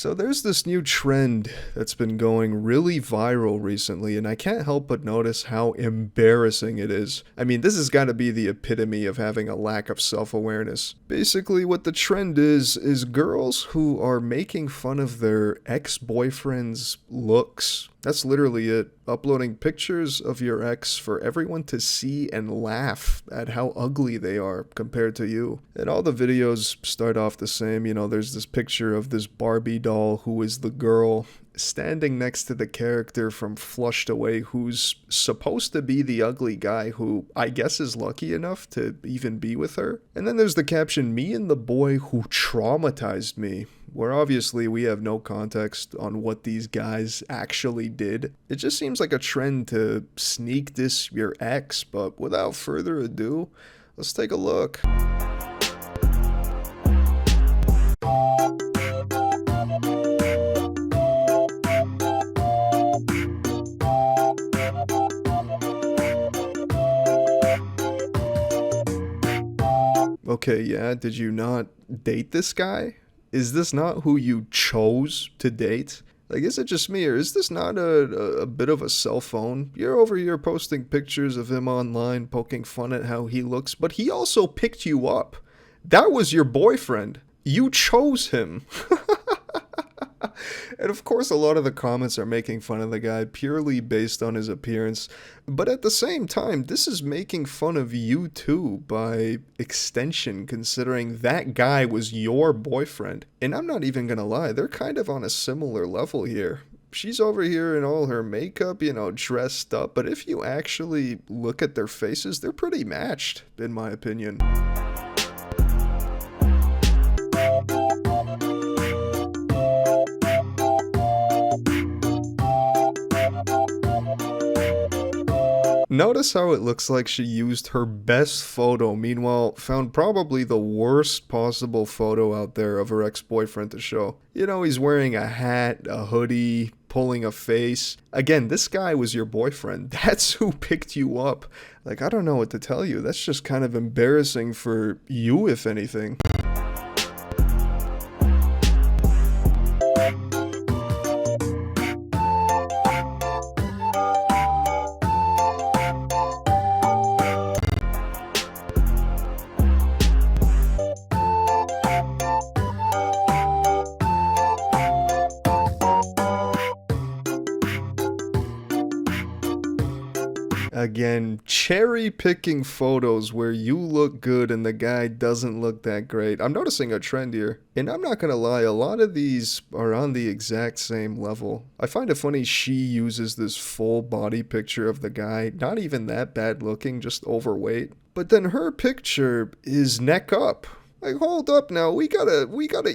So there's this new trend that's been going really viral recently, and I can't help but notice how embarrassing it is. I mean, this has got to be the epitome of having a lack of self-awareness. Basically, what the trend is girls who are making fun of their ex-boyfriend's looks. That's literally it. Uploading pictures of your ex for everyone to see and laugh at how ugly they are compared to you. And all the videos start off the same. There's this picture of this Barbie doll who is the girl standing next to the character from Flushed Away who's supposed to be the ugly guy who I guess is lucky enough to even be with her. And then there's the caption, "Me and the boy who traumatized me," where obviously we have no context on what these guys actually did. It just seems like a trend to sneak diss your ex, but without further ado, let's take a look. Okay, yeah, did you not date this guy? Is this not who you chose to date? Like, is it just me, or is this not a bit of a cell phone? You're over here posting pictures of him online, poking fun at how he looks, but he also picked you up. That was your boyfriend. You chose him. And of course, a lot of the comments are making fun of the guy purely based on his appearance. But at the same time, this is making fun of you too by extension, considering that guy was your boyfriend. And I'm not even gonna lie, they're kind of on a similar level here. She's over here in all her makeup, dressed up. But if you actually look at their faces, they're pretty matched, in my opinion. Notice how it looks like she used her best photo, meanwhile found probably the worst possible photo out there of her ex-boyfriend to show. He's wearing a hat, a hoodie, pulling a face. Again, this guy was your boyfriend. That's who picked you up. Like, I don't know what to tell you. That's just kind of embarrassing for you, if anything. Again, cherry picking photos where you look good and the guy doesn't look that great. I'm noticing a trend here. And I'm not gonna lie, a lot of these are on the exact same level. I find it funny she uses this full body picture of the guy, not even that bad looking, just overweight. But then her picture is neck up. Like, hold up now, we gotta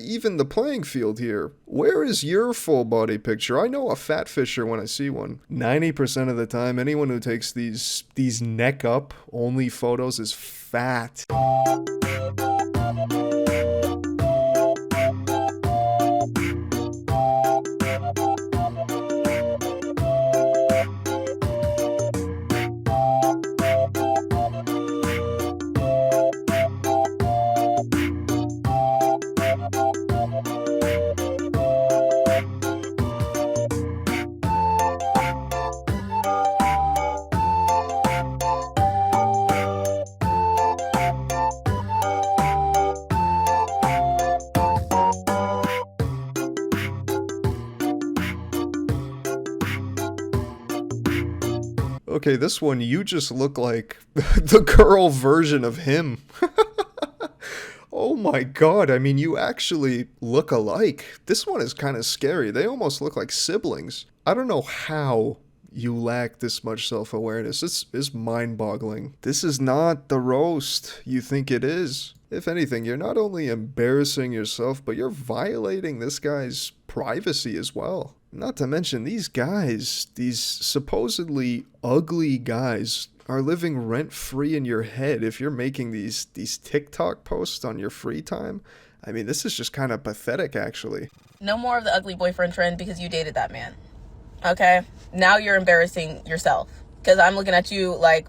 even the playing field here. Where is your full body picture? I know a fat fisher when I see one. 90% of the time, anyone who takes these neck up only photos is fat. Okay, this one, you just look like the girl version of him. Oh my god, I mean, you actually look alike. This one is kind of scary. They almost look like siblings. I don't know how you lack this much self-awareness. It's mind-boggling. This is not the roast you think it is. If anything, you're not only embarrassing yourself, but you're violating this guy's privacy as well. Not to mention, these guys, these supposedly ugly guys, are living rent-free in your head if you're making these TikTok posts on your free time. I mean, this is just kind of pathetic, actually. No more of the ugly boyfriend trend because you dated that man. Okay? Now you're embarrassing yourself. Because I'm looking at you like,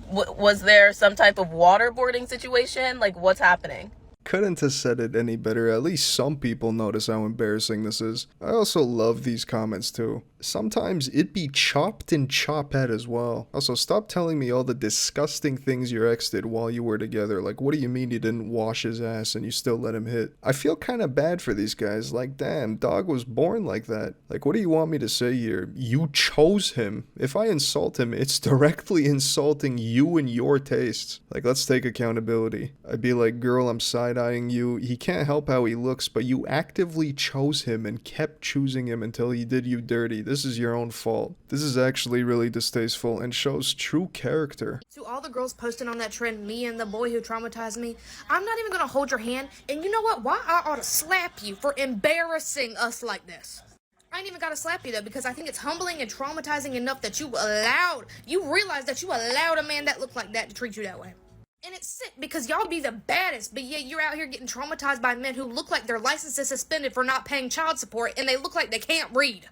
was there some type of waterboarding situation? Like, what's happening? Couldn't have said it any better. At least some people notice how embarrassing this is. I also love these comments too. Sometimes it be chopped and chopette as well. Also, stop telling me all the disgusting things your ex did while you were together. Like, what do you mean you didn't wash his ass and you still let him hit? I feel kind of bad for these guys. Like, damn, dog was born like that. Like, what do you want me to say here? You chose him. If I insult him, it's directly insulting you and your tastes. Like, let's take accountability. I'd be like, girl, I'm side-eyeing you. He can't help how he looks, but you actively chose him and kept choosing him until he did you dirty. This is your own fault. This is actually really distasteful and shows true character. To all the girls posting on that trend, me and the boy who traumatized me, I'm not even gonna hold your hand, and you know what? Why I ought to slap you for embarrassing us like this. I ain't even gotta slap you though, because I think it's humbling and traumatizing enough that you realize that you allowed a man that looked like that to treat you that way. And it's sick because y'all be the baddest, but yet you're out here getting traumatized by men who look like their license is suspended for not paying child support and they look like they can't read.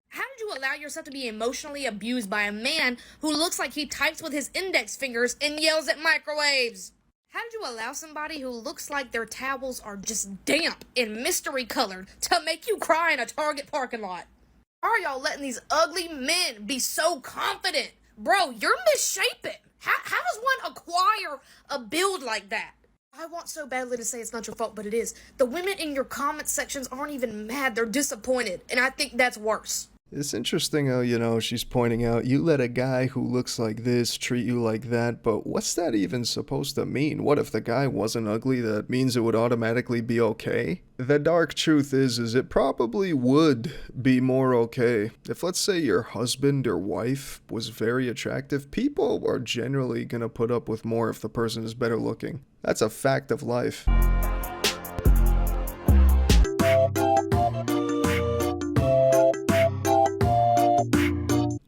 How did you allow yourself to be emotionally abused by a man who looks like he types with his index fingers and yells at microwaves? How did you allow somebody who looks like their towels are just damp and mystery colored to make you cry in a Target parking lot? Why are y'all letting these ugly men be so confident? Bro, you're misshapen. How does one acquire a build like that? I want so badly to say it's not your fault, but it is. The women in your comment sections aren't even mad, they're disappointed, and I think that's worse. It's interesting how, she's pointing out, you let a guy who looks like this treat you like that, but what's that even supposed to mean? What if the guy wasn't ugly? That means it would automatically be okay? The dark truth is it probably would be more okay. If, let's say, your husband or wife was very attractive, people are generally gonna put up with more if the person is better looking. That's a fact of life.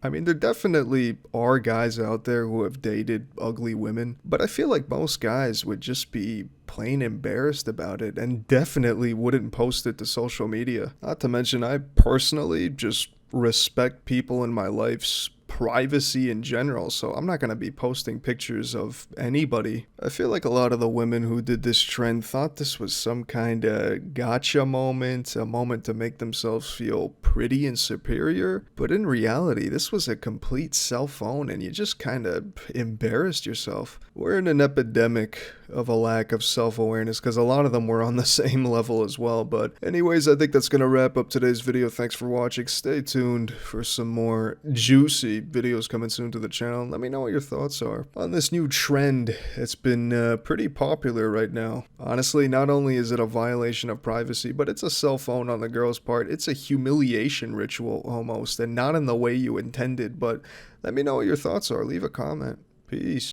I mean, there definitely are guys out there who have dated ugly women, but I feel like most guys would just be plain embarrassed about it and definitely wouldn't post it to social media. Not to mention, I personally just respect people in my life's privacy in general, so I'm not going to be posting pictures of anybody. I feel like a lot of the women who did this trend thought this was some kind of gotcha moment, a moment to make themselves feel pretty and superior, but in reality, this was a complete cell phone and you just kind of embarrassed yourself. We're in an epidemic of a lack of self-awareness because a lot of them were on the same level as well. But anyways, I think that's going to wrap up today's video. Thanks for watching. Stay tuned for some more juicy videos coming soon to the channel. Let me know what your thoughts are on this new trend. It's been pretty popular right now. Honestly, not only is it a violation of privacy, but it's a cell phone on the girl's part. It's a humiliation ritual almost, and not in the way you intended. But let me know what your thoughts are. Leave a comment. Peace.